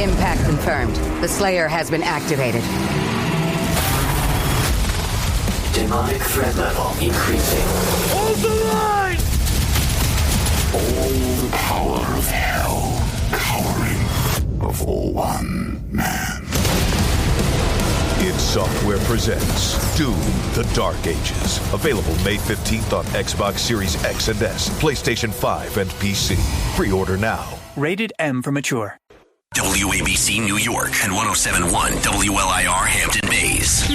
Impact confirmed. The Slayer has been activated. Demonic threat level increasing. Hold the line! All the power of hell cowering before one man. id Software presents Doom: The Dark Ages. Available May 15th on Xbox Series X and S, PlayStation 5, and PC. Pre-order now. Rated M for mature. WABC New York and 107.1 WLIR Hampton Bays.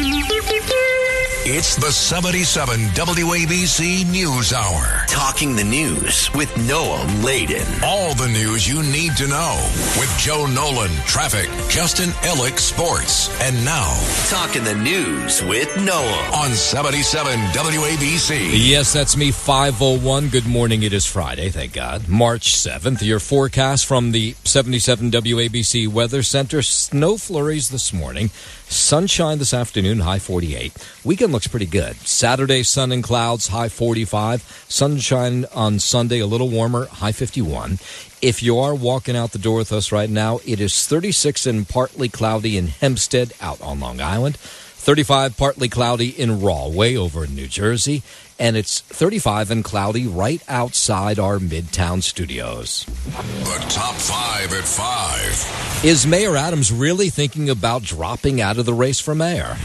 It's the 77 WABC News Hour. Talking the news with Noam Laden. All the news you need to know with Joe Nolan, traffic, Justin Ellick, sports. And now, Talking the news with Noam on 77 WABC. Yes, that's me, 501. Good morning. It is Friday, thank God. March 7th. Your forecast from the 77 WABC Weather Center. Snow flurries this morning. Sunshine this afternoon, high 48. Weekend looks pretty good. Saturday, sun and clouds, high 45. Sunshine on Sunday, a little warmer, high 51. If you are walking out the door with us right now, it is 36 and partly cloudy in Hempstead, out on Long Island. 35 partly cloudy in Rahway, over in New Jersey. And it's 35 and cloudy right outside our Midtown studios. The top 5 at 5. Is Mayor Adams really thinking about dropping out of the race for mayor?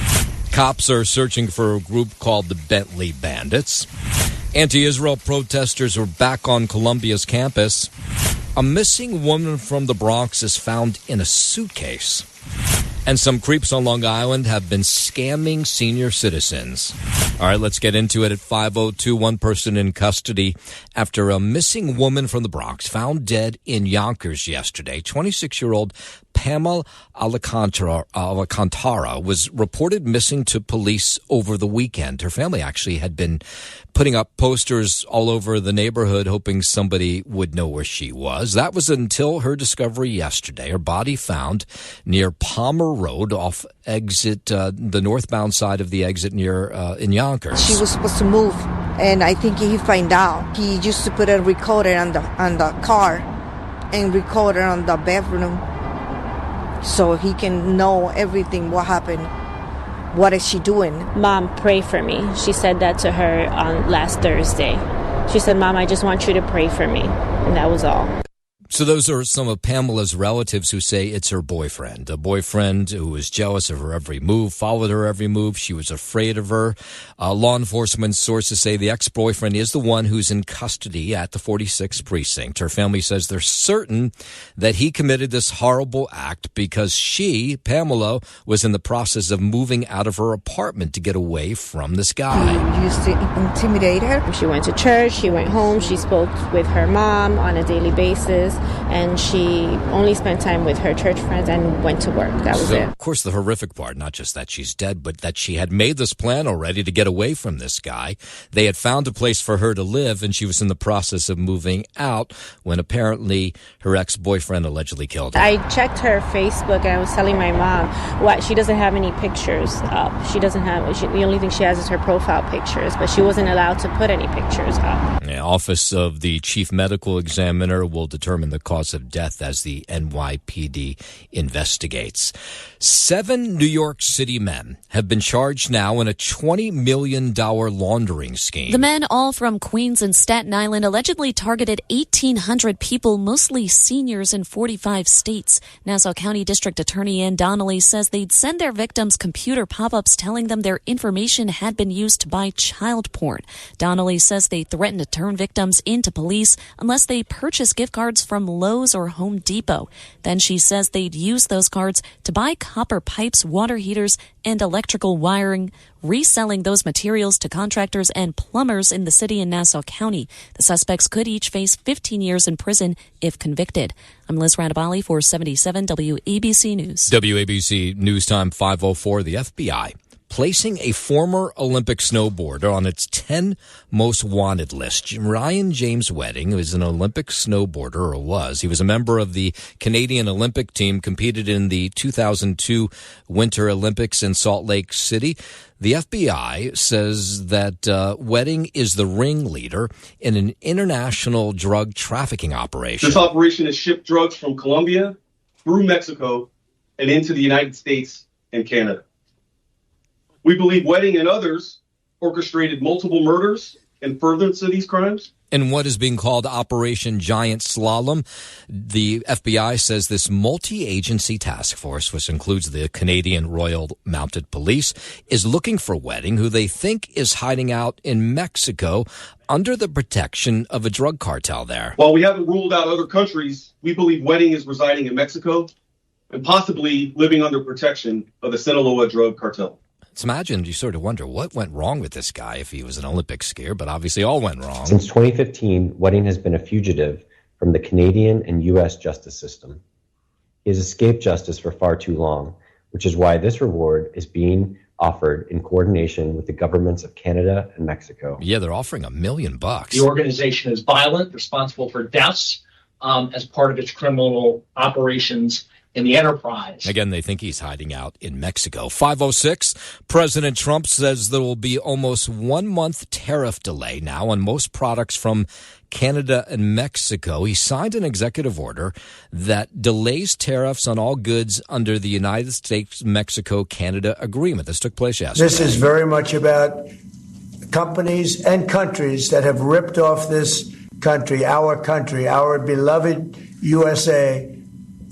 Cops are searching for a group called the Bentley Bandits. Anti-Israel protesters are back on Columbia's campus. A missing woman from the Bronx is found in a suitcase. And some creeps on Long Island have been scamming senior citizens. All right, let's get into it at 5:02. One person in custody after a missing woman from the Bronx found dead in Yonkers yesterday. 26-year-old Pamela Alcantara was reported missing to police over the weekend. Her family actually had been putting up posters all over the neighborhood hoping somebody would know where she was. That was until her discovery yesterday. Her body found near Palmer Road off exit, the northbound side of the exit near in Yonkers. She was supposed to move, and I think he found out. He used to put a recorder on the car and recorder on the bedroom, so he can know everything, what happened. What is she doing? Mom, pray for me. She said that to her on last Thursday. She said, Mom, I just want you to pray for me. And that was all. So those are some of Pamela's relatives who say it's her boyfriend, a boyfriend who was jealous of her every move, followed her every move. She was afraid of her. Law enforcement sources say the ex-boyfriend is the one who's in custody at the 46th precinct. Her family says they're certain that he committed this horrible act because she, Pamela, was in the process of moving out of her apartment to get away from this guy. He used to intimidate her. She went to church, she went home, she spoke with her mom on a daily basis. And she only spent time with her church friends and went to work. That was it. Of course, the horrific part, not just that she's dead, but that she had made this plan already to get away from this guy. They had found a place for her to live, and she was in the process of moving out when apparently her ex-boyfriend allegedly killed her. I checked her Facebook, and I was telling my mom what she doesn't have any pictures up. She doesn't have, the only thing she has is her profile pictures, but she wasn't allowed to put any pictures up. The Office of the Chief Medical Examiner will determine the cause of death as the NYPD investigates. 7 New York City men have been charged now in a $20 million laundering scheme. The men, all from Queens and Staten Island, allegedly targeted 1,800 people, mostly seniors in 45 states. Nassau County District Attorney Ann Donnelly says they'd send their victims computer pop-ups telling them their information had been used to buy child porn. Donnelly says they threatened to turn victims into police unless they purchase gift cards from Lowe's or Home Depot. Then she says they'd use those cards to buy copper pipes, water heaters, and electrical wiring, reselling those materials to contractors and plumbers in the city and Nassau County. The suspects could each face 15 years in prison if convicted. I'm Liz Radabali for 77 WABC News. WABC News Time 5:04. The FBI placing a former Olympic snowboarder on its 10 most wanted list. Ryan James Wedding, who is an Olympic snowboarder, or was. He was a member of the Canadian Olympic team, competed in the 2002 Winter Olympics in Salt Lake City. The FBI says that Wedding is the ringleader in an international drug trafficking operation. This operation has shipped drugs from Colombia through Mexico and into the United States and Canada. We believe Wedding and others orchestrated multiple murders in furtherance of these crimes. In what is being called Operation Giant Slalom, the FBI says this multi-agency task force, which includes the Canadian Royal Mounted Police, is looking for Wedding, who they think is hiding out in Mexico under the protection of a drug cartel there. While we haven't ruled out other countries, we believe Wedding is residing in Mexico and possibly living under protection of the Sinaloa drug cartel. It's imagined, you sort of wonder what went wrong with this guy if he was an Olympic skier, but obviously all went wrong. Since 2015, Wedding has been a fugitive from the Canadian and U.S. justice system. He has escaped justice for far too long, which is why this reward is being offered in coordination with the governments of Canada and Mexico. Yeah, they're offering $1 million. The organization is violent, responsible for deaths as part of its criminal operations in the enterprise. Again, they think he's hiding out in Mexico. 5:06, President Trump says there will be almost 1 month tariff delay now on most products from Canada and Mexico. He signed an executive order that delays tariffs on all goods under the United States-Mexico-Canada agreement. This took place yesterday. This is very much about companies and countries that have ripped off this country, our beloved USA,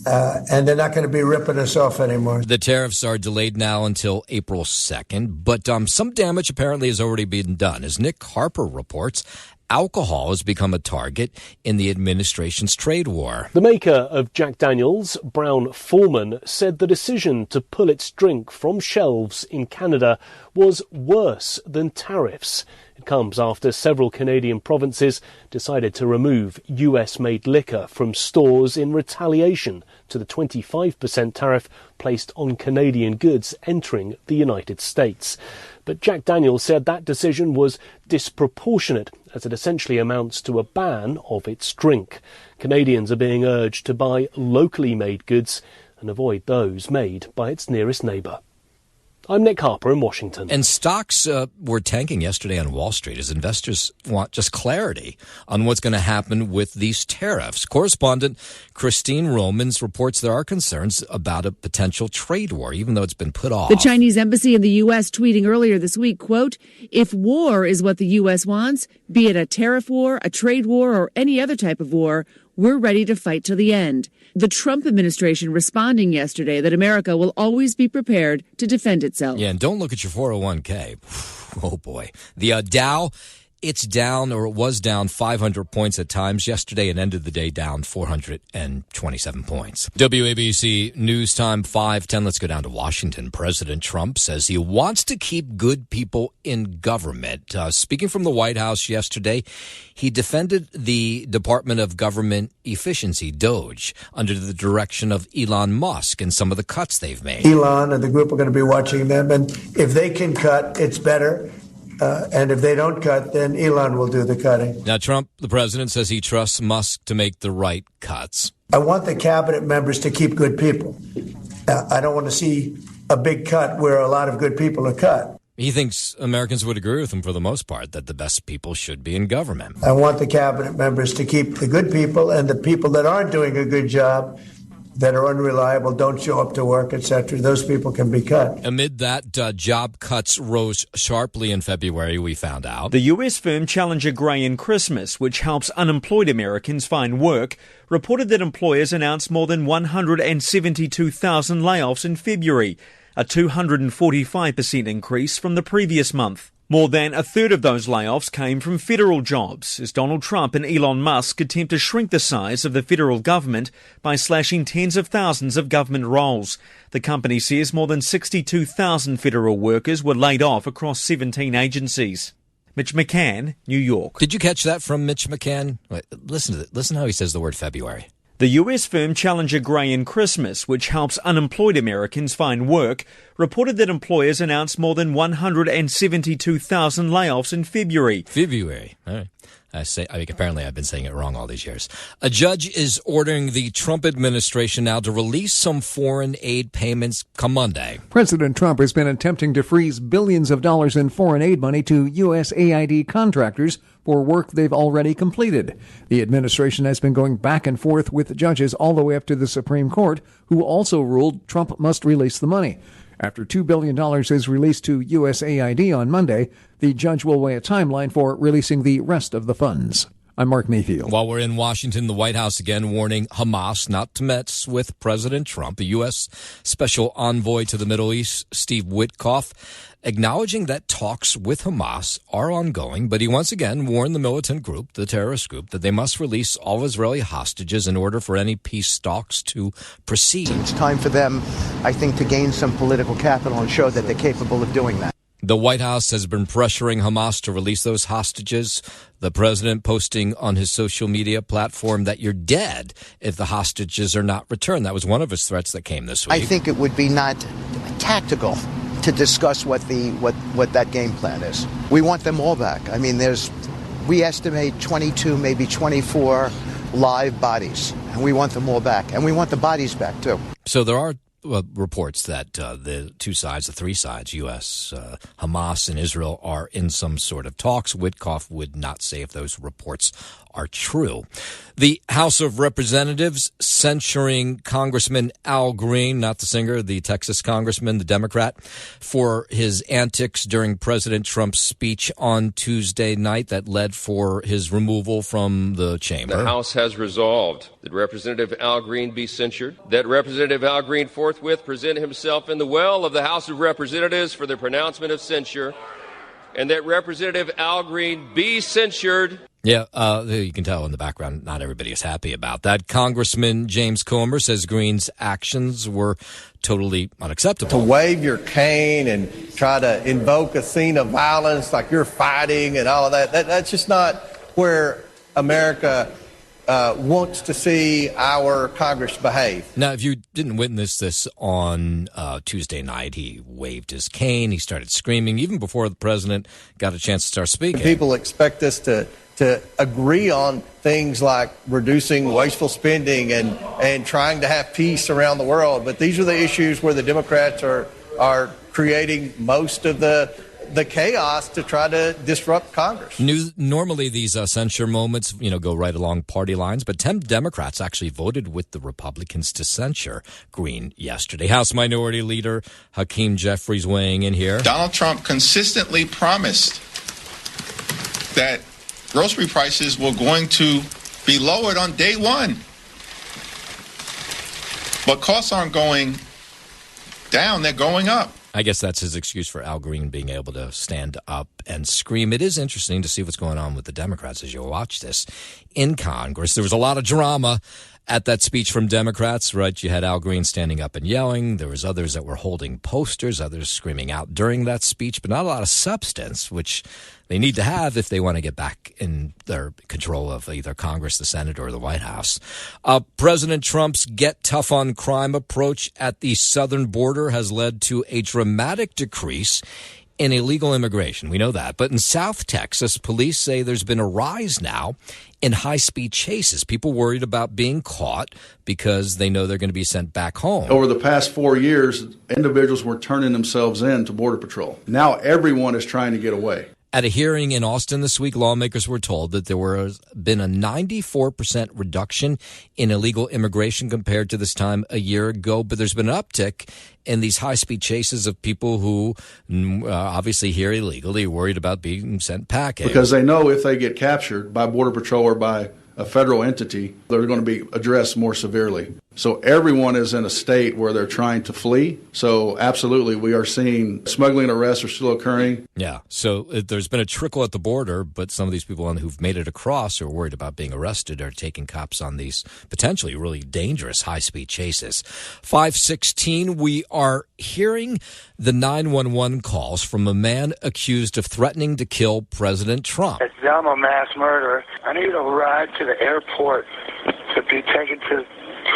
and they're not going to be ripping us off anymore. The tariffs are delayed now until April 2nd, but some damage apparently has already been done. As Nick Harper reports, alcohol has become a target in the administration's trade war. The maker of Jack Daniel's, Brown-Forman, said the decision to pull its drink from shelves in Canada was worse than tariffs. It comes after several Canadian provinces decided to remove US-made liquor from stores in retaliation to the 25% tariff placed on Canadian goods entering the United States. But Jack Daniel's said that decision was disproportionate, as it essentially amounts to a ban of its drink. Canadians are being urged to buy locally made goods and avoid those made by its nearest neighbour. I'm Nick Harper in Washington. And stocks were tanking yesterday on Wall Street as investors want just clarity on what's going to happen with these tariffs. Correspondent Christine Romans reports there are concerns about a potential trade war, even though it's been put off. The Chinese embassy in the U.S. tweeting earlier this week, quote, "If war is what the U.S. wants, be it a tariff war, a trade war, or any other type of war, we're ready to fight to the end." The Trump administration responding yesterday that America will always be prepared to defend itself. Yeah, and don't look at your 401k. Oh, boy. The Dow, it's down, or it was down 500 points at times. Yesterday, it ended the day down 427 points. WABC News Time 5:10. Let's go down to Washington. President Trump says he wants to keep good people in government. Speaking from the White House yesterday, he defended the Department of Government Efficiency, DOGE, under the direction of Elon Musk and some of the cuts they've made. Elon and the group are going to be watching them, and if they can cut, it's better. And if they don't cut, then Elon will do the cutting. Now, Trump, the president, says he trusts Musk to make the right cuts. I want the cabinet members to keep good people. I don't want to see a big cut where a lot of good people are cut. He thinks Americans would agree with him for the most part, that the best people should be in government. I want the cabinet members to keep the good people, and the people that aren't doing a good job, that are unreliable, don't show up to work, etc., those people can be cut. Amid that, job cuts rose sharply in February, we found out. The U.S. firm Challenger Gray & Christmas, which helps unemployed Americans find work, reported that employers announced more than 172,000 layoffs in February, a 245% increase from the previous month. More than a third of those layoffs came from federal jobs, as Donald Trump and Elon Musk attempt to shrink the size of the federal government by slashing tens of thousands of government roles. The company says more than 62,000 federal workers were laid off across 17 agencies. Mitch McCann, New York. Did you catch that from Mitch McCann? Wait, listen how he says the word February. The U.S. firm Challenger Gray & Christmas, which helps unemployed Americans find work, reported that employers announced more than 172,000 layoffs in February. February. All right. Apparently I've been saying it wrong all these years. A judge is ordering the Trump administration now to release some foreign aid payments come Monday. President Trump has been attempting to freeze billions of dollars in foreign aid money to USAID contractors for work they've already completed. The administration has been going back and forth with judges all the way up to the Supreme Court, who also ruled Trump must release the money. After $2 billion is released to USAID on Monday, the judge will weigh a timeline for releasing the rest of the funds. I'm Mark Mayfield. While we're in Washington, the White House again warning Hamas not to mess with President Trump. The U.S. Special Envoy to the Middle East, Steve Witkoff, acknowledging that talks with Hamas are ongoing, but he once again warned the militant group, the terrorist group, that they must release all Israeli hostages in order for any peace talks to proceed. It's time for them, I think, to gain some political capital and show that they're capable of doing that. The White House has been pressuring Hamas to release those hostages. The president posting on his social media platform that you're dead if the hostages are not returned. That was one of his threats that came this week. I think it would be not tactical to discuss what that game plan is. We want them all back. I mean, we estimate 22, maybe 24 live bodies, and we want them all back. And we want the bodies back, too. So there are reports that the two sides, the three sides, U.S., Hamas, and Israel, are in some sort of talks. Witkoff would not say if those reports are true. The House of Representatives censuring Congressman Al Green, not the singer, the Texas congressman, the Democrat, for his antics during President Trump's speech on Tuesday night that led for his removal from the chamber. The House has resolved that Representative Al Green be censured, that Representative Al Green forthwith present himself in the well of the House of Representatives for the pronouncement of censure, and that Representative Al Green be censured. Yeah, you can tell in the background not everybody is happy about that. Congressman James Comer says Green's actions were totally unacceptable. To wave your cane and try to invoke a scene of violence like you're fighting and all of that's just not where America wants to see our Congress behave. Now, if you didn't witness this on Tuesday night, he waved his cane, he started screaming, even before the president got a chance to start speaking. People expect us to agree on things like reducing wasteful spending and trying to have peace around the world. But these are the issues where the Democrats are creating most of the chaos to try to disrupt Congress. Normally these censure moments, go right along party lines, but 10 Democrats actually voted with the Republicans to censure Green yesterday. House Minority Leader Hakeem Jeffries weighing in here. Donald Trump consistently promised that grocery prices were going to be lowered on day one. But costs aren't going down, they're going up. I guess that's his excuse for Al Green being able to stand up and scream. It is interesting to see what's going on with the Democrats as you watch this in Congress. There was a lot of drama at that speech from Democrats, right? You had Al Green standing up and yelling. There was others that were holding posters, others screaming out during that speech, but not a lot of substance, which they need to have if they want to get back in their control of either Congress, the Senate, or the White House. President Trump's get tough on crime approach at the southern border has led to a dramatic decrease in illegal immigration. We know that. But in South Texas, police say there's been a rise now in high-speed chases. People worried about being caught because they know they're going to be sent back home. Over the past 4 years, individuals were turning themselves in to Border Patrol. Now everyone is trying to get away. At a hearing in Austin this week, lawmakers were told that there was been a 94% reduction in illegal immigration compared to this time a year ago, but there's been an uptick in these high-speed chases of people who obviously here illegally are worried about being sent packing. Because they know if they get captured by Border Patrol or by a federal entity, they're going to be addressed more severely. So everyone is in a state where they're trying to flee. So absolutely, we are seeing smuggling arrests are still occurring. Yeah, so there's been a trickle at the border, but some of these people who've made it across are worried about being arrested or taking cops on these potentially really dangerous high-speed chases. 5:16, we are hearing the 911 calls from a man accused of threatening to kill President Trump. I'm a mass murderer. I need a ride to the airport to be taken to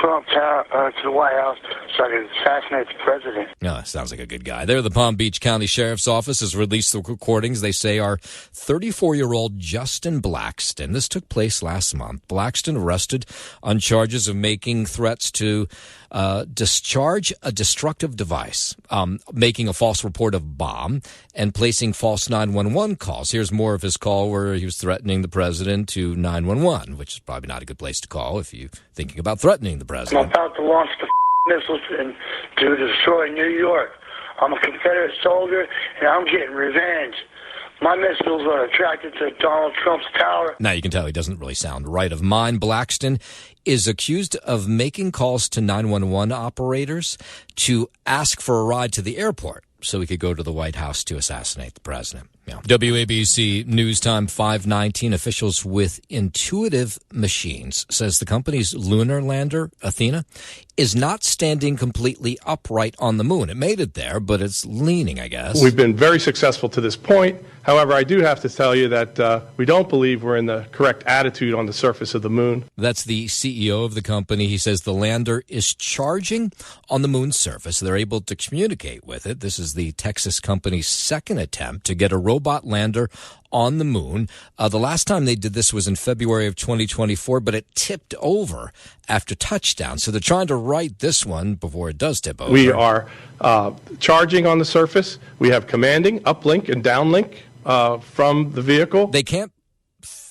Trump to the White House so I can assassinate the president. No, sounds like a good guy. There, the Palm Beach County Sheriff's Office has released the recordings they say are 34-year-old Justin Blackston. This took place last month. Blackston arrested on charges of making threats to discharge a destructive device, making a false report of bomb, and placing false 911 calls. Here's more of his call where he was threatening the president to 911, which is probably not a good place to call if you're thinking about threatening the president. I'm about to launch the missiles to destroy New York. I'm a Confederate soldier, and I'm getting revenge. My missiles are attracted to Donald Trump's tower. Now you can tell he doesn't really sound right of mine. Blackston is accused of making calls to 911 operators to ask for a ride to the airport so he could go to the White House to assassinate the president. Yeah. WABC News Time 5:19. Officials with Intuitive Machines says the company's lunar lander, Athena, is not standing completely upright on the moon. It made it there, but it's leaning, I guess. We've been very successful to this point. However, I do have to tell you that we don't believe we're in the correct attitude on the surface of the moon. That's the CEO of the company. He says the lander is charging on the moon's surface. They're able to communicate with it. This is the Texas company's second attempt to get a robot lander on the moon. The last time they did this was in February of 2024, but it tipped over after touchdown. So they're trying to right this one before it does tip over. We are charging on the surface. We have commanding, uplink, and downlink from the vehicle. They can't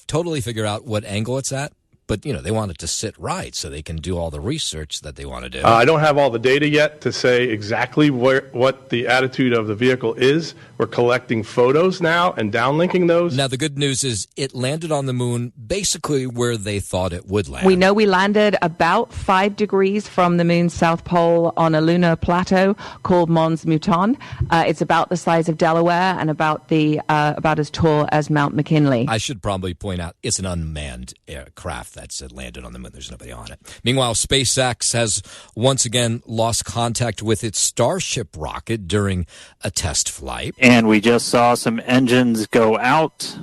totally figure out what angle it's at, but, they want it to sit right so they can do all the research that they want to do. I don't have all the data yet to say exactly what the attitude of the vehicle is. We're collecting photos now and downlinking those. Now, the good news is it landed on the moon basically where they thought it would land. We know we landed about 5 degrees from the moon's south pole on a lunar plateau called Mons Mouton. It's about the size of Delaware and about as tall as Mount McKinley. I should probably point out it's an unmanned aircraft that's landed on the moon. There's nobody on it. Meanwhile, SpaceX has once again lost contact with its Starship rocket during a test flight. And we just saw some engines go out.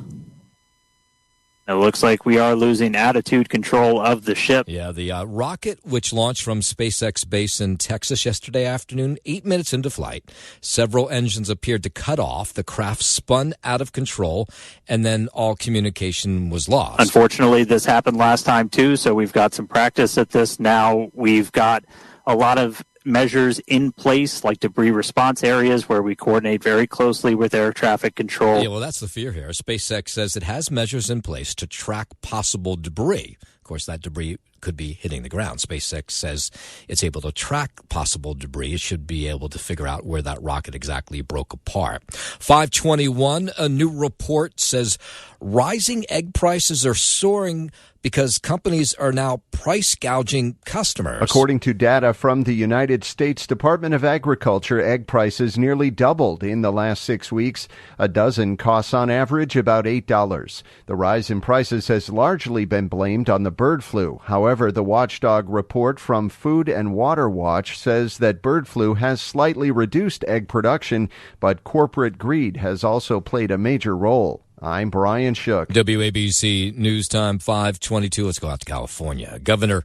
It looks like we are losing attitude control of the ship. Yeah, the rocket, which launched from SpaceX base in Texas yesterday afternoon, 8 minutes into flight, several engines appeared to cut off. The craft spun out of control, and then all communication was lost. Unfortunately, this happened last time, too, so we've got some practice at this now. We've got a lot of measures in place, like debris response areas where we coordinate very closely with air traffic control. Yeah, well, that's the fear here. SpaceX says it has measures in place to track possible debris. Of course, that debris could be hitting the ground. SpaceX says it's able to track possible debris. It should be able to figure out where that rocket exactly broke apart. 521, a new report says rising egg prices are soaring because companies are now price gouging customers. According to data from the United States Department of Agriculture, egg prices nearly doubled in the last 6 weeks. A dozen costs on average about $8. The rise in prices has largely been blamed on the bird flu. However, the watchdog report from Food and Water Watch says that bird flu has slightly reduced egg production, but corporate greed has also played a major role. I'm Brian Shook. WABC News Time 5:22. Let's go out to California. Governor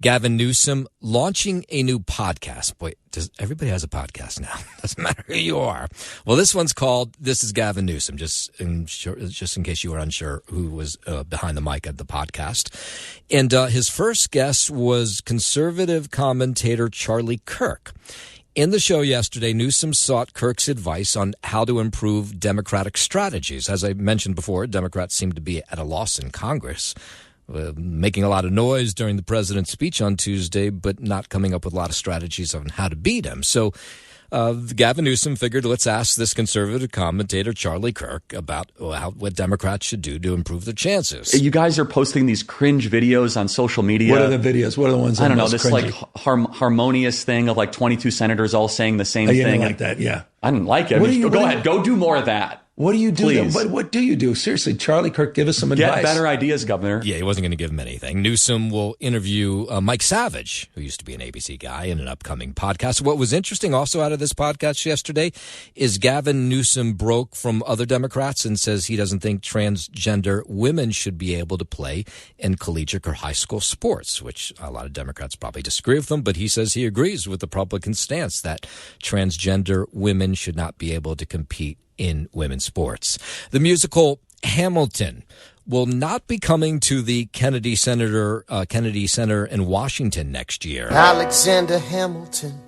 Gavin Newsom launching a new podcast. Boy, everybody has a podcast now. Doesn't matter who you are. Well, this one's called This is Gavin Newsom, just in case you were unsure who was behind the mic at the podcast. And his first guest was conservative commentator Charlie Kirk. In the show yesterday, Newsom sought Kirk's advice on how to improve Democratic strategies. As I mentioned before, Democrats seem to be at a loss in Congress, making a lot of noise during the president's speech on Tuesday, but not coming up with a lot of strategies on how to beat him. So Gavin Newsom figured, let's ask this conservative commentator, Charlie Kirk, about what Democrats should do to improve their chances. You guys are posting these cringe videos on social media. What are the videos? What are the ones that I don't know, most this cringy? like harmonious thing of like 22 senators all saying the same thing. You didn't like that, yeah. I didn't like it. Go ahead. Go do more of that. What do you do? Please. What do you do? Seriously, Charlie Kirk, give us some advice. Get better ideas, Governor. Yeah, he wasn't going to give him anything. Newsom will interview Mike Savage, who used to be an ABC guy, in an upcoming podcast. What was interesting also out of this podcast yesterday is Gavin Newsom broke from other Democrats and says he doesn't think transgender women should be able to play in collegiate or high school sports, which a lot of Democrats probably disagree with him, but he says he agrees with the Republican stance that transgender women should not be able to compete in women's sports. The musical Hamilton will not be coming to the Kennedy Center in Washington next year. Alexander Hamilton.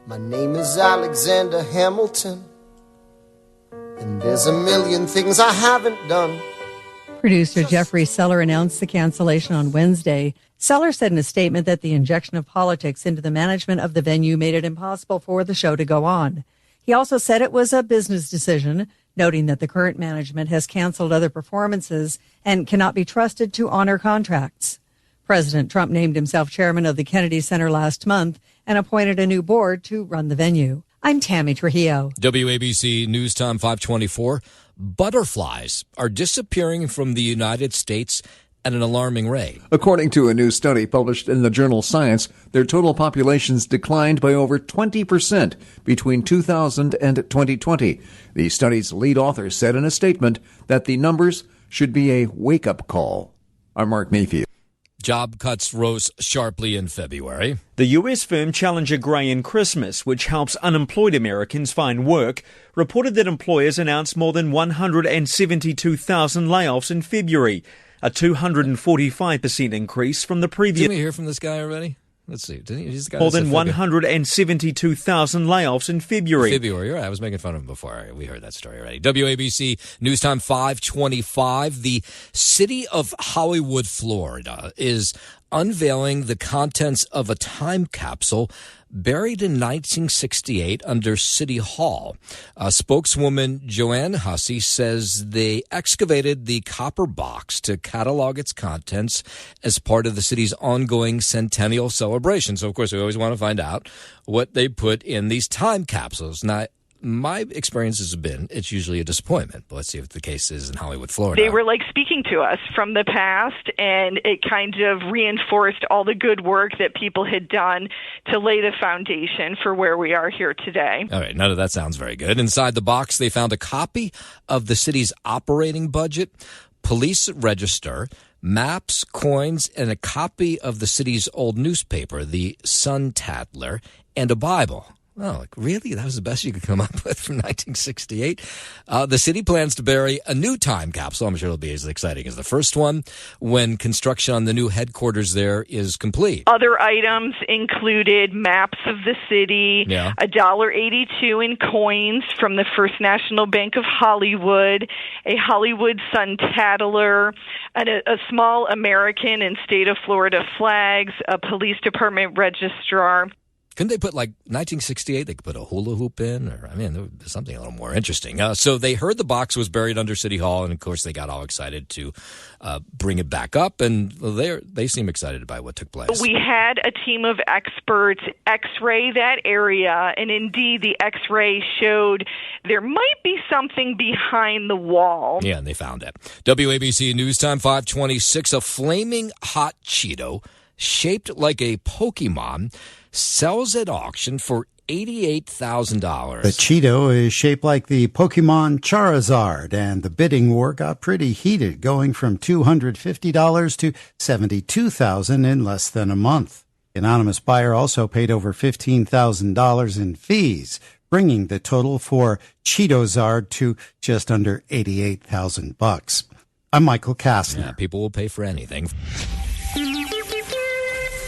My name is Alexander Hamilton. And there's a million things I haven't done. Producer Jeffrey Seller announced the cancellation on Wednesday. Seller said in a statement that the injection of politics into the management of the venue made it impossible for the show to go on. He also said it was a business decision, noting that the current management has canceled other performances and cannot be trusted to honor contracts. President Trump named himself chairman of the Kennedy Center last month and appointed a new board to run the venue. I'm Tammy Trujillo. WABC News Time 524. Butterflies are disappearing from the United States at an alarming rate. According to a new study published in the journal Science, their total populations declined by over 20% between 2000 and 2020. The study's lead author said in a statement that the numbers should be a wake-up call. I'm Mark Mayfield. Job cuts rose sharply in February. The U.S. firm Challenger Gray & Christmas, which helps unemployed Americans find work, reported that employers announced more than 172,000 layoffs in February, a 245% increase from the previous. Didn't we hear from this guy already? Let's see. He's the guy more than 172,000 layoffs in February. You're right. I was making fun of him before. We heard that story already. WABC News Time 525. The city of Hollywood, Florida, is unveiling the contents of a time capsule buried in 1968 under City Hall. Spokeswoman Joanne Hussey says they excavated the copper box to catalog its contents as part of the city's ongoing centennial celebration. So, of course, we always want to find out what they put in these time capsules. Now, my experience has been it's usually a disappointment. But let's see if the case is in Hollywood, Florida. They were like speaking to us from the past, and it kind of reinforced all the good work that people had done to lay the foundation for where we are here today. All right, none of that sounds very good. Inside the box, they found a copy of the city's operating budget, police register, maps, coins, and a copy of the city's old newspaper, the Sun-Tatler, and a Bible. Oh, like, really? That was the best you could come up with from 1968? The city plans to bury a new time capsule. I'm sure it'll be as exciting as the first one when construction on the new headquarters there is complete. Other items included maps of the city, $1.82 in coins from the First National Bank of Hollywood, a Hollywood Sun-Tatler, a small American and state of Florida flags, a police department registrar. Couldn't they put, like, 1968, they could put a hula hoop in? Or, I mean, there was something a little more interesting. So they heard the box was buried under City Hall, and, of course, they got all excited to bring it back up, and they seem excited by what took place. We had a team of experts X-ray that area, and, indeed, the X-ray showed there might be something behind the wall. Yeah, and they found it. WABC News Time 526, a flaming hot Cheeto shaped like a Pokemon sells at auction for $88,000. The Cheeto is shaped like the Pokemon Charizard, and the bidding war got pretty heated, going from $250 to $72,000 in less than a month. The anonymous buyer also paid over $15,000 in fees, bringing the total for Cheetozard to just under $88,000. I'm Michael Kastner. Yeah, people will pay for anything.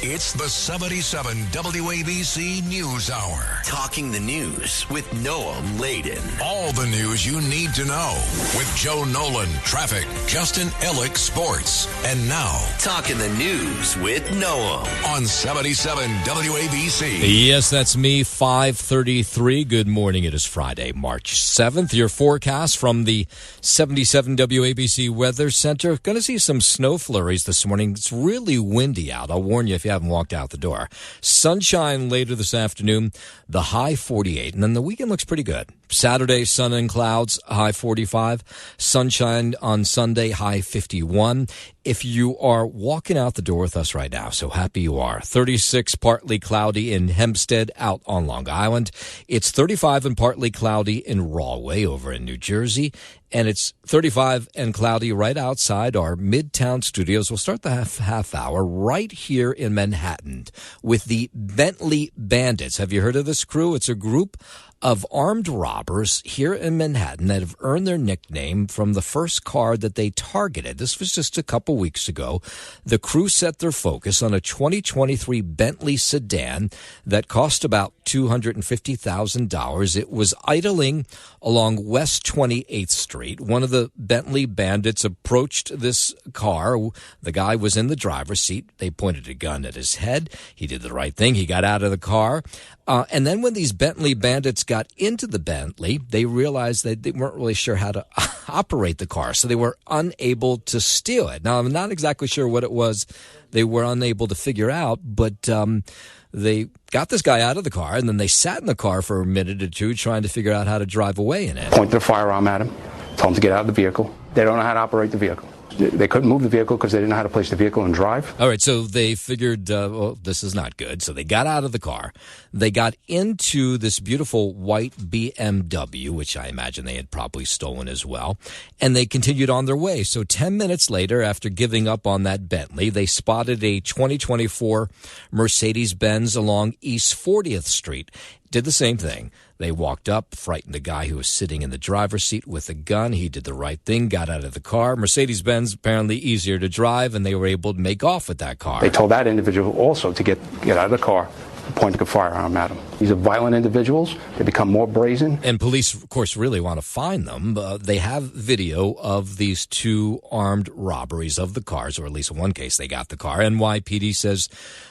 It's the 77 WABC News Hour. Talking the news with Noam Laden. All the news you need to know with Joe Nolan, traffic, Justin Ellick, sports. And now, Talking the news with Noam. On 77 WABC. Yes, that's me, 5:33. Good morning. It is Friday, March 7th. Your forecast from the 77 WABC Weather Center. Going to see some snow flurries this morning. It's really windy out. I'll warn you, if you haven't walked out the door. Sunshine later this afternoon, the high 48, and then the weekend looks pretty good. Saturday, sun and clouds, high 45. Sunshine on Sunday, high 51. If you are walking out the door with us right now, so happy you are. 36, partly cloudy in Hempstead out on Long Island. It's 35 and partly cloudy in Rahway over in New Jersey. And it's 35 and cloudy right outside our Midtown studios. We'll start the half hour right here in Manhattan with the Bentley Bandits. Have you heard of this crew? It's a group of armed robbers here in Manhattan that have earned their nickname from the first car that they targeted. This was just a couple weeks ago. The crew set their focus on a 2023 Bentley sedan that cost about $250,000. It was idling along West 28th Street. One of the Bentley Bandits approached this car. The guy was in the driver's seat. They pointed a gun at his head. He did the right thing. He got out of the car. And then when these Bentley Bandits got into the Bentley, they realized that they weren't really sure how to operate the car, so they were unable to steal it. Now, I'm not exactly sure what it was they were unable to figure out, but they got this guy out of the car, and then they sat in the car for a minute or two trying to figure out how to drive away in it. Pointed a firearm at him, told him to get out of the vehicle. They don't know how to operate the vehicle. They couldn't move the vehicle because they didn't know how to place the vehicle and drive. All right, so they figured, well, this is not good. So they got out of the car. They got into this beautiful white BMW, which I imagine they had probably stolen as well, and they continued on their way. So 10 minutes later, after giving up on that Bentley, they spotted a 2024 Mercedes-Benz along East 40th Street. Did the same thing. They walked up, frightened the guy who was sitting in the driver's seat with a gun. He did the right thing, got out of the car. Mercedes-Benz, apparently easier to drive, and they were able to make off with that car. They told that individual also to get out of the car, pointing a firearm at him. These are violent individuals. They become more brazen. And police, of course, really want to find them. They have video of these two armed robberies of the cars, or at least in one case they got the car. NYPD says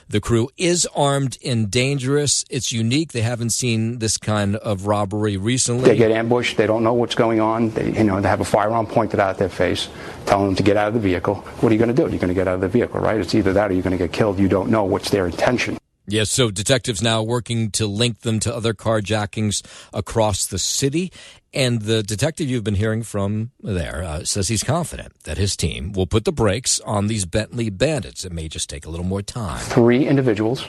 the crew is armed and dangerous. It's unique. They haven't seen this kind of robbery recently. They get ambushed. They don't know what's going on. They have a firearm pointed out their face, telling them to get out of the vehicle. What are you going to do? You're going to get out of the vehicle, right? It's either that or you're going to get killed. You don't know what's their intention. Yes, so detectives now working to link them to other carjackings across the city. And the detective you've been hearing from there says he's confident that his team will put the brakes on these Bentley Bandits. It may just take a little more time. 3 individuals.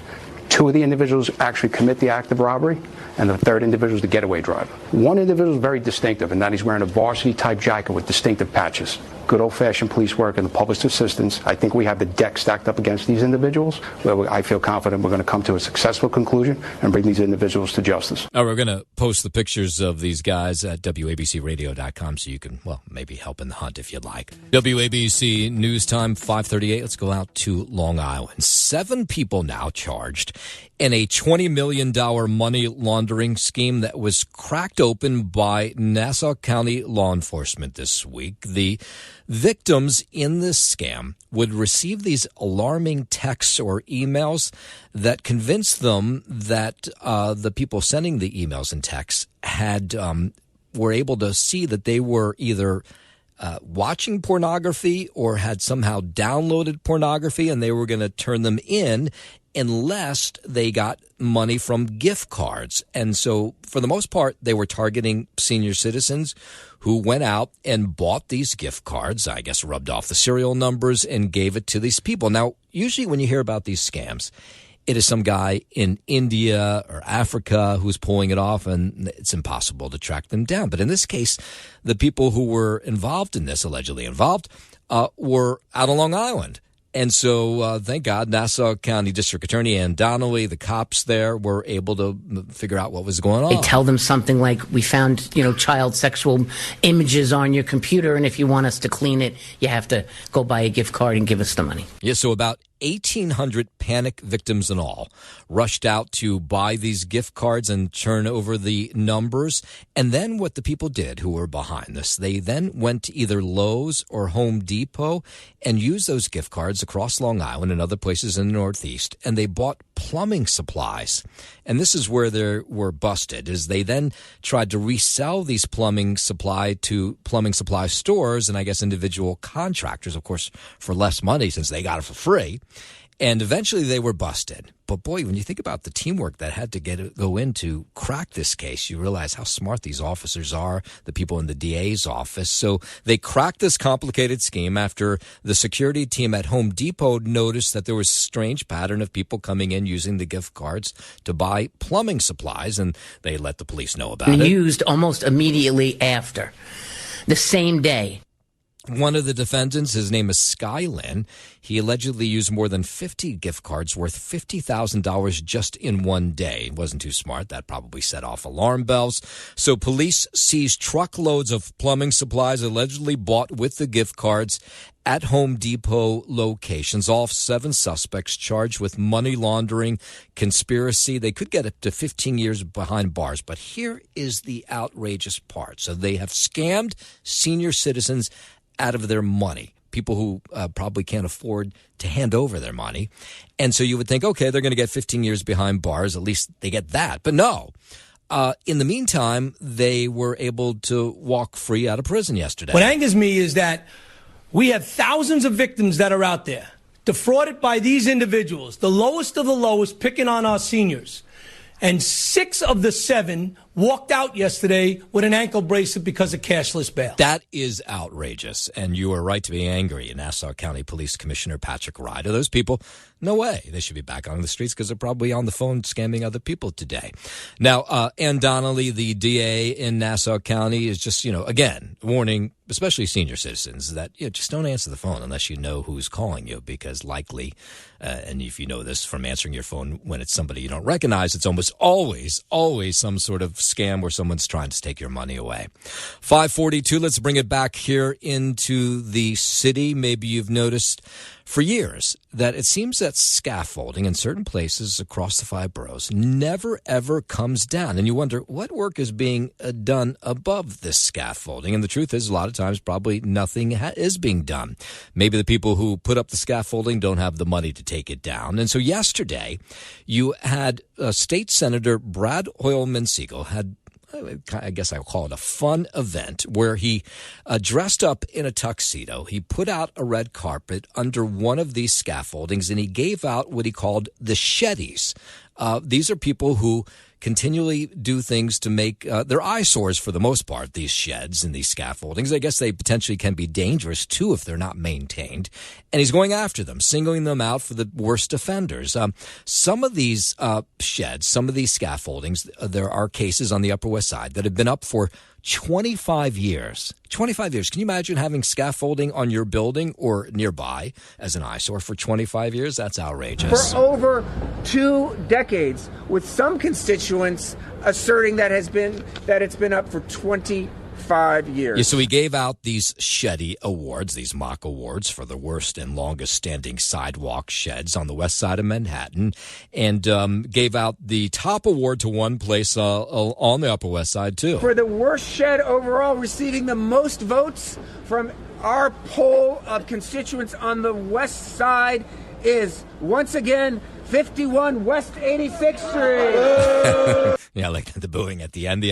2 of the individuals actually commit the act of robbery, and the third individual is the getaway driver. One individual is very distinctive, and that he's wearing a varsity-type jacket with distinctive patches. Good old-fashioned police work and the public's assistance. I think we have the deck stacked up against these individuals, where I feel confident we're going to come to a successful conclusion and bring these individuals to justice. We're going to post the pictures of these guys at WABCRadio.com so you can, well, maybe help in the hunt if you'd like. WABC News Time, 5:38. Let's go out to Long Island. 7 people now charged in a $20 million money laundering scheme that was cracked open by Nassau County law enforcement this week. The victims in this scam would receive these alarming texts or emails that convinced them that the people sending the emails and texts were able to see that they were either watching pornography or had somehow downloaded pornography, and they were going to turn them in unless they got money from gift cards. And so for the most part, they were targeting senior citizens who went out and bought these gift cards, I guess rubbed off the serial numbers and gave it to these people. Now, usually when you hear about these scams, it is some guy in India or Africa who's pulling it off, and it's impossible to track them down. But in this case, the people who were involved in this, allegedly involved, were out on Long Island. And so, thank God, Nassau County District Attorney Ann Donnelly, the cops there, were able to figure out what was going on. They tell them something like, we found, child sexual images on your computer, and if you want us to clean it, you have to go buy a gift card and give us the money. Yeah, so about 1,800 panic victims in all rushed out to buy these gift cards and turn over the numbers. And then what the people did who were behind this, they then went to either Lowe's or Home Depot and used those gift cards across Long Island and other places in the Northeast, and they bought plumbing supplies. And this is where they were busted, is they then tried to resell these plumbing supply to plumbing supply stores and I guess individual contractors, of course, for less money since they got it for free. And eventually they were busted. But boy, when you think about the teamwork that had to go in to crack this case, you realize how smart these officers are, the people in the DA's office. So they cracked this complicated scheme after the security team at Home Depot noticed that there was a strange pattern of people coming in using the gift cards to buy plumbing supplies, and they let the police know about it. Used almost immediately after, the same day. One of the defendants, his name is Skylin. He allegedly used more than 50 gift cards worth $50,000 just in one day. It wasn't too smart. That probably set off alarm bells. So police seized truckloads of plumbing supplies allegedly bought with the gift cards at Home Depot locations. All 7 suspects charged with money laundering, conspiracy. They could get up to 15 years behind bars. But here is the outrageous part. So they have scammed senior citizens out of their money, people who probably can't afford to hand over their money. And so you would think, okay, they're going to get 15 years behind bars. At least they get that. But no. In the meantime, they were able to walk free out of prison yesterday. What angers me is that we have thousands of victims that are out there, defrauded by these individuals, the lowest of the lowest, picking on our seniors. And 6 of the 7 walked out yesterday with an ankle bracelet because of cashless bail. That is outrageous, and you are right to be angry. Nassau County Police Commissioner Patrick Ryder, those people, no way. They should be back on the streets because they're probably on the phone scamming other people today. Now, Ann Donnelly, the DA in Nassau County, is just, again, warning especially senior citizens that just don't answer the phone unless you know who's calling you, because likely, and if you know this from answering your phone when it's somebody you don't recognize, it's almost always some sort of scam where someone's trying to take your money away. 5:42, let's bring it back here into the city. Maybe you've noticed for years that it seems that scaffolding in certain places across the 5 boroughs never, ever comes down. And you wonder what work is being done above this scaffolding. And the truth is, a lot of times, probably nothing is being done. Maybe the people who put up the scaffolding don't have the money to take it down. And so yesterday, you had State Senator Brad Hoylman-Siegel had, I guess I'll call it a fun event where he dressed up in a tuxedo. He put out a red carpet under one of these scaffoldings, and he gave out what he called the sheddies. These are people who continually do things to make their eyesores for the most part, these sheds and these scaffoldings. I guess they potentially can be dangerous, too, if they're not maintained. And he's going after them, singling them out for the worst offenders. Some of these sheds, some of these scaffoldings, there are cases on the Upper West Side that have been up for 25 years. 25 years. Can you imagine having scaffolding on your building or nearby as an eyesore for 25 years? That's outrageous. For over 2 decades, with some constituents asserting that it's been up for 25 years. Yeah, so he gave out these Sheddy Awards, these mock awards for the worst and longest standing sidewalk sheds on the west side of Manhattan, and gave out the top award to one place on the Upper West Side, too. For the worst shed overall, receiving the most votes from our poll of constituents on the west side is, once again, 51 West 86th Street. Yeah, like the booing at the end. The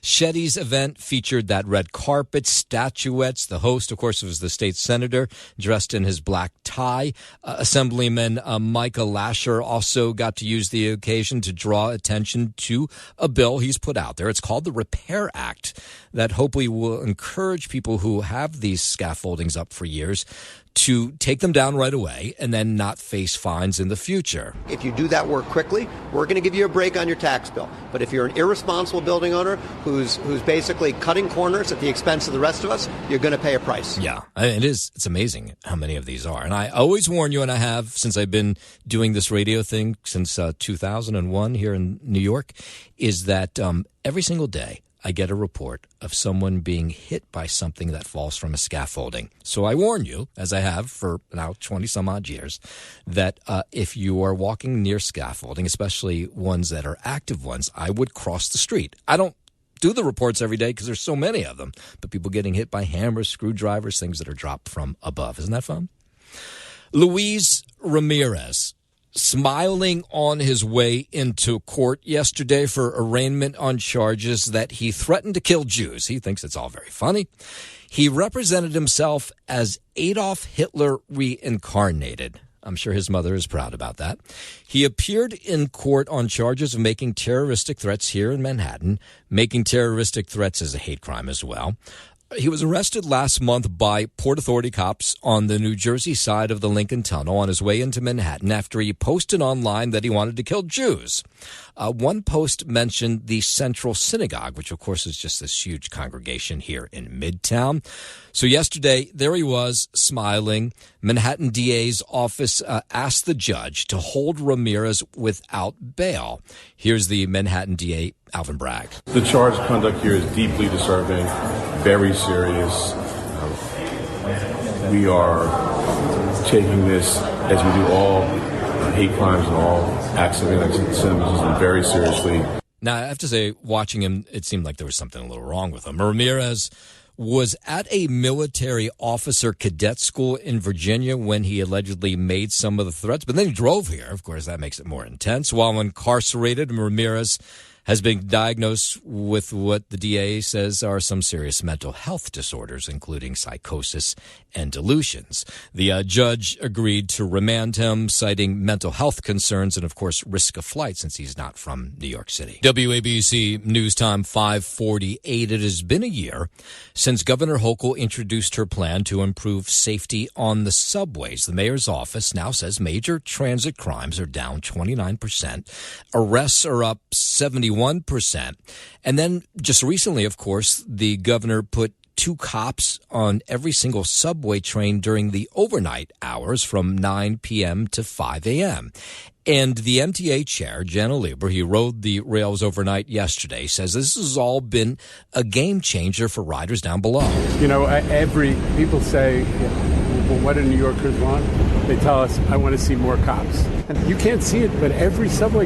Sheddy's event featured that red carpet, statuettes. The host, of course, was the state senator dressed in his black tie. Assemblyman Micah Lasher also got to use the occasion to draw attention to a bill he's put out there. It's called the Repair Act, that hopefully will encourage people who have these scaffoldings up for years to take them down right away and then not face fines in the future. If you do that work quickly, we're going to give you a break on your tax bill. But if you're an irresponsible building owner who's basically cutting corners at the expense of the rest of us, you're going to pay a price. Yeah, it is. It's amazing how many of these are. And I always warn you, and I have since I've been doing this radio thing since 2001 here in New York, is that every single day I get a report of someone being hit by something that falls from a scaffolding. So I warn you, as I have for now 20-some-odd years, that if you are walking near scaffolding, especially ones that are active ones, I would cross the street. I don't do the reports every day because there's so many of them, but people getting hit by hammers, screwdrivers, things that are dropped from above. Isn't that fun? Luis Ramirez, smiling on his way into court yesterday for arraignment on charges that he threatened to kill Jews. He thinks it's all very funny. He represented himself as Adolf Hitler reincarnated. I'm sure his mother is proud about that. He appeared in court on charges of making terroristic threats here in Manhattan. Making terroristic threats is a hate crime as well. He was arrested last month by Port Authority cops on the New Jersey side of the Lincoln Tunnel on his way into Manhattan after he posted online that he wanted to kill Jews. One post mentioned the Central Synagogue, which, of course, is just this huge congregation here in Midtown. So yesterday, there he was, smiling. Manhattan DA's office asked the judge to hold Ramirez without bail. Here's the Manhattan DA, Alvin Bragg. The charged conduct here is deeply disturbing, very serious. We are taking this, as we do all hate crimes and all acts of anti-Semitism, very seriously. Now, I have to say, watching him, it seemed like there was something a little wrong with him. Ramirez was at a military officer cadet school in Virginia when he allegedly made some of the threats, but then he drove here. Of course, that makes it more intense. While incarcerated, Ramirez has been diagnosed with what the DA says are some serious mental health disorders, including psychosis and delusions. The judge agreed to remand him, citing mental health concerns and, of course, risk of flight since he's not from New York City. WABC News Time 5:48. It has been a year since Governor Hochul introduced her plan to improve safety on the subways. The mayor's office now says major transit crimes are down 29%. Arrests are up 71%. And then just recently, of course, the governor put 2 cops on every single subway train during the overnight hours from 9 p.m. to 5 a.m. And the MTA chair, Jenna Lieber, he rode the rails overnight yesterday, says this has all been a game changer for riders down below. You know, people say, well, what do New Yorkers want? They tell us, I want to see more cops. And you can't see it, but every subway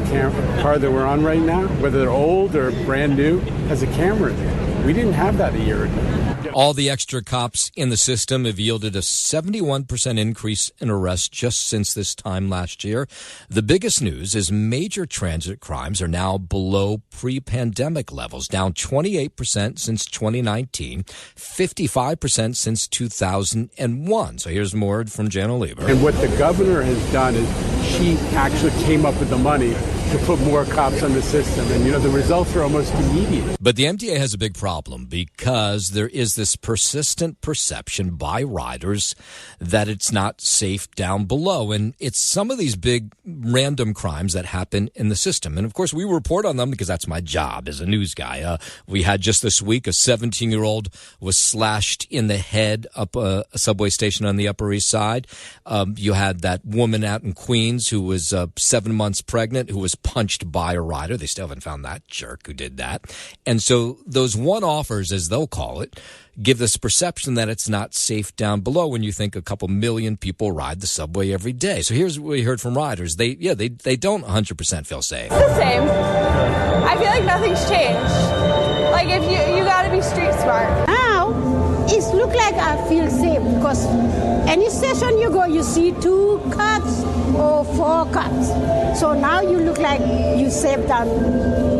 car that we're on right now, whether they're old or brand new, has a camera in it. We didn't have that a year ago. All the extra cops in the system have yielded a 71% increase in arrests just since this time last year. The biggest news is major transit crimes are now below pre-pandemic levels, down 28% since 2019, 55% since 2001. So here's more from Jenna Lieber. And what the governor has done is she actually came up with the money to put more cops on the system. And, you know, the results are almost immediate. But the MTA has a big problem because there is this persistent perception by riders that it's not safe down below. And it's some of these big random crimes that happen in the system. And, of course, we report on them because that's my job as a news guy. We had just this week a 17-year-old was slashed in the head up a subway station on the Upper East Side. You had that woman out in Queens who was 7 months pregnant who was punched by a rider. They still haven't found that jerk who did that. And so those one-offers, as they'll call it, give this perception that it's not safe down below when you think a couple million people ride the subway every day. So here's what we heard from riders. They don't 100% feel safe. It's the same. I feel like nothing's changed. Like, if you got to be street smart. Now, it looks like I feel safe because any station you go, you see 2 cops or 4 cops. So now you look like you safe than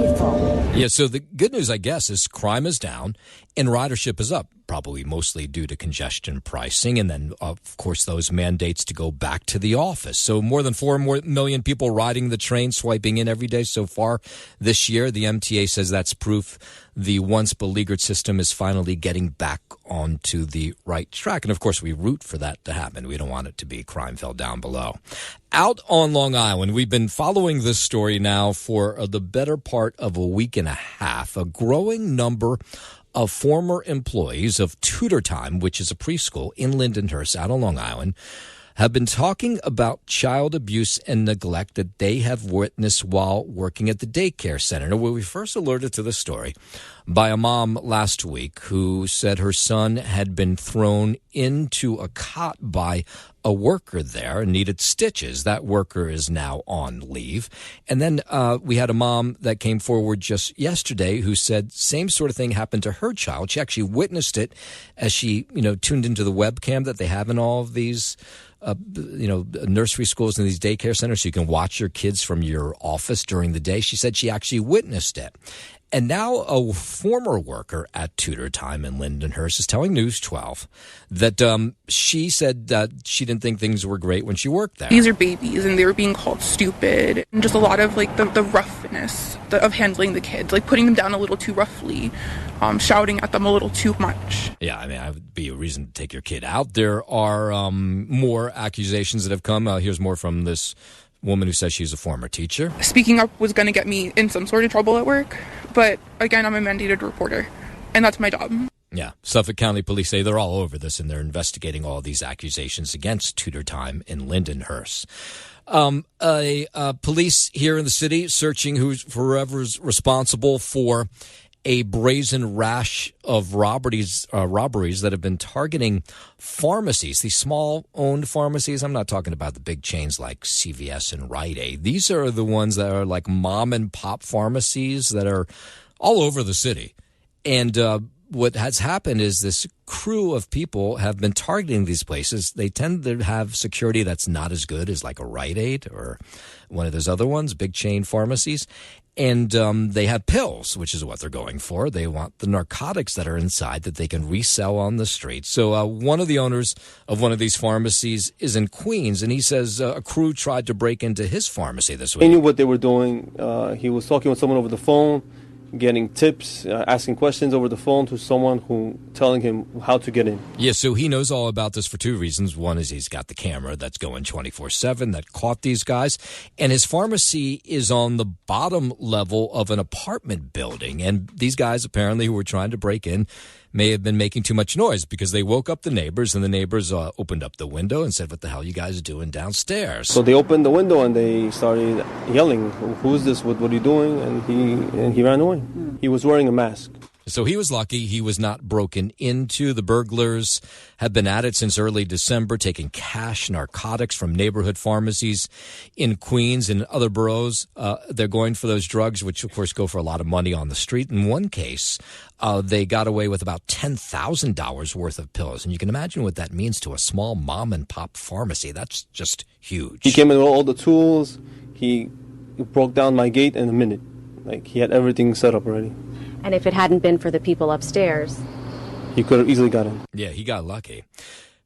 before. Yeah, so the good news, I guess, is crime is down and ridership is up, probably mostly due to congestion pricing and then, of course, those mandates to go back to the office. So more than 4 million people riding the train, swiping in every day so far this year. The MTA says that's proof the once beleaguered system is finally getting back onto the right track. And, of course, we root for that to happen. We don't want it to be crime fell down below. Out on Long Island, we've been following this story now for the better part of a week and a half. A growing number of former employees of Tutor Time, which is a preschool in Lindenhurst out on Long Island, have been talking about child abuse and neglect that they have witnessed while working at the daycare center. Now, we first alerted to the story by a mom last week who said her son had been thrown into a cot by a worker there and needed stitches. That worker is now on leave. And then we had a mom that came forward just yesterday who said same sort of thing happened to her child. She actually witnessed it as she, tuned into the webcam that they have in all of these nursery schools and these daycare centers so you can watch your kids from your office during the day. She said she actually witnessed it. And now a former worker at Tutor Time in Lindenhurst is telling News 12 that she said that she didn't think things were great when she worked there. These are babies, and they were being called stupid, and just a lot of like the roughness of handling the kids, like putting them down a little too roughly, shouting at them a little too much. Yeah, I mean, that would be a reason to take your kid out. There are more accusations that have come. Here's more from this woman who says she's a former teacher. Speaking up was going to get me in some sort of trouble at work, but again, I'm a mandated reporter, and that's my job. Yeah, Suffolk County Police say they're all over this, and they're investigating all these accusations against Tutor Time in Lindenhurst. Police here in the city searching whoever's responsible for a brazen rash of robberies that have been targeting pharmacies, these small-owned pharmacies. I'm not talking about the big chains like CVS and Rite Aid. These are the ones that are like mom-and-pop pharmacies that are all over the city. And what has happened is this crew of people have been targeting these places. They tend to have security that's not as good as like a Rite Aid or one of those other ones, big chain pharmacies. And they have pills, which is what they're going for. They want the narcotics that are inside that they can resell on the street. So one of the owners of one of these pharmacies is in Queens, and he says a crew tried to break into his pharmacy this week. He knew what they were doing. He was talking with someone over the phone, getting tips, asking questions over the phone to someone who telling him how to get in. Yeah, so he knows all about this for two reasons. One is he's got the camera that's going 24/7 that caught these guys, and his pharmacy is on the bottom level of an apartment building. And these guys apparently who were trying to break in may have been making too much noise because they woke up the neighbors, and the neighbors opened up the window and said, "What the hell are you guys doing downstairs?" So they opened the window and they started yelling, "Who's this? What are you doing?" And he ran away. He was wearing a mask. So he was lucky he was not broken into. The burglars have been at it since early December, taking cash, narcotics from neighborhood pharmacies in Queens and other boroughs. They're going for those drugs, which, of course, go for a lot of money on the street. In one case, they got away with about $10,000 worth of pills. And you can imagine what that means to a small mom-and-pop pharmacy. That's just huge. He came in with all the tools. He broke down my gate in a minute. Like, he had everything set up already. And if it hadn't been for the people upstairs, he could have easily got in. Yeah, he got lucky.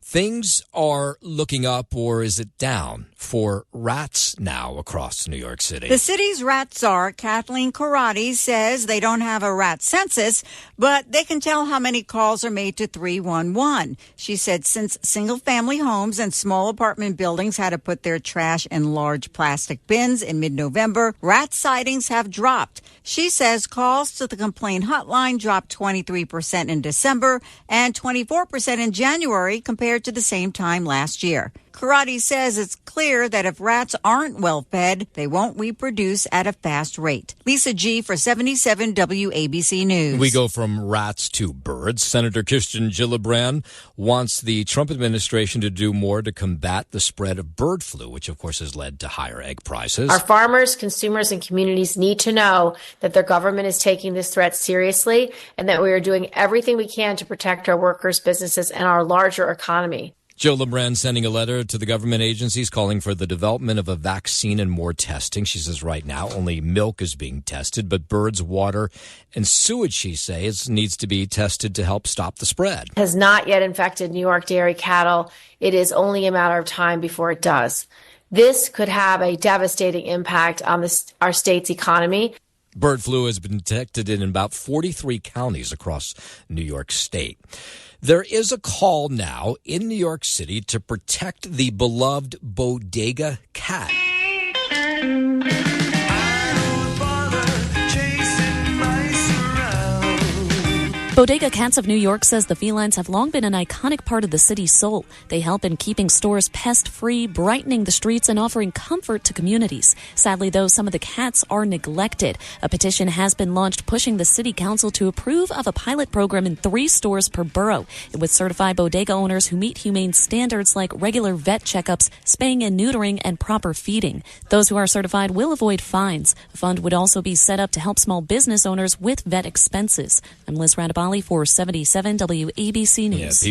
Things are looking up, or is it down, for rats now across New York City? The city's rat czar, Kathleen Karate, says they don't have a rat census, but they can tell how many calls are made to 311. She said since single-family homes and small apartment buildings had to put their trash in large plastic bins in mid-November, rat sightings have dropped. She says calls to the complaint hotline dropped 23% in December and 24% in January compared to the same time last year. Karate says it's clear that if rats aren't well fed, they won't reproduce at a fast rate. Lisa G. for 77 WABC News. We go from rats to birds. Senator Kirsten Gillibrand wants the Trump administration to do more to combat the spread of bird flu, which of course has led to higher egg prices. Our farmers, consumers, and communities need to know that their government is taking this threat seriously and that we are doing everything we can to protect our workers, businesses, and our larger economy. Gillibrand sending a letter to the government agencies calling for the development of a vaccine and more testing. She says right now only milk is being tested, but birds, water, and sewage, she says, needs to be tested to help stop the spread. Has not yet infected New York dairy cattle. It is only a matter of time before it does. This could have a devastating impact on our state's economy. Bird flu has been detected in about 43 counties across New York State. There is a call now in New York City to protect the beloved Bodega cat. Bodega Cats of New York says the felines have long been an iconic part of the city's soul. They help in keeping stores pest-free, brightening the streets, and offering comfort to communities. Sadly, though, some of the cats are neglected. A petition has been launched pushing the city council to approve of a pilot program in 3 stores per borough. It would certify bodega owners who meet humane standards like regular vet checkups, spaying and neutering, and proper feeding. Those who are certified will avoid fines. A fund would also be set up to help small business owners with vet expenses. I'm Liz Radabali for 77 WABC News.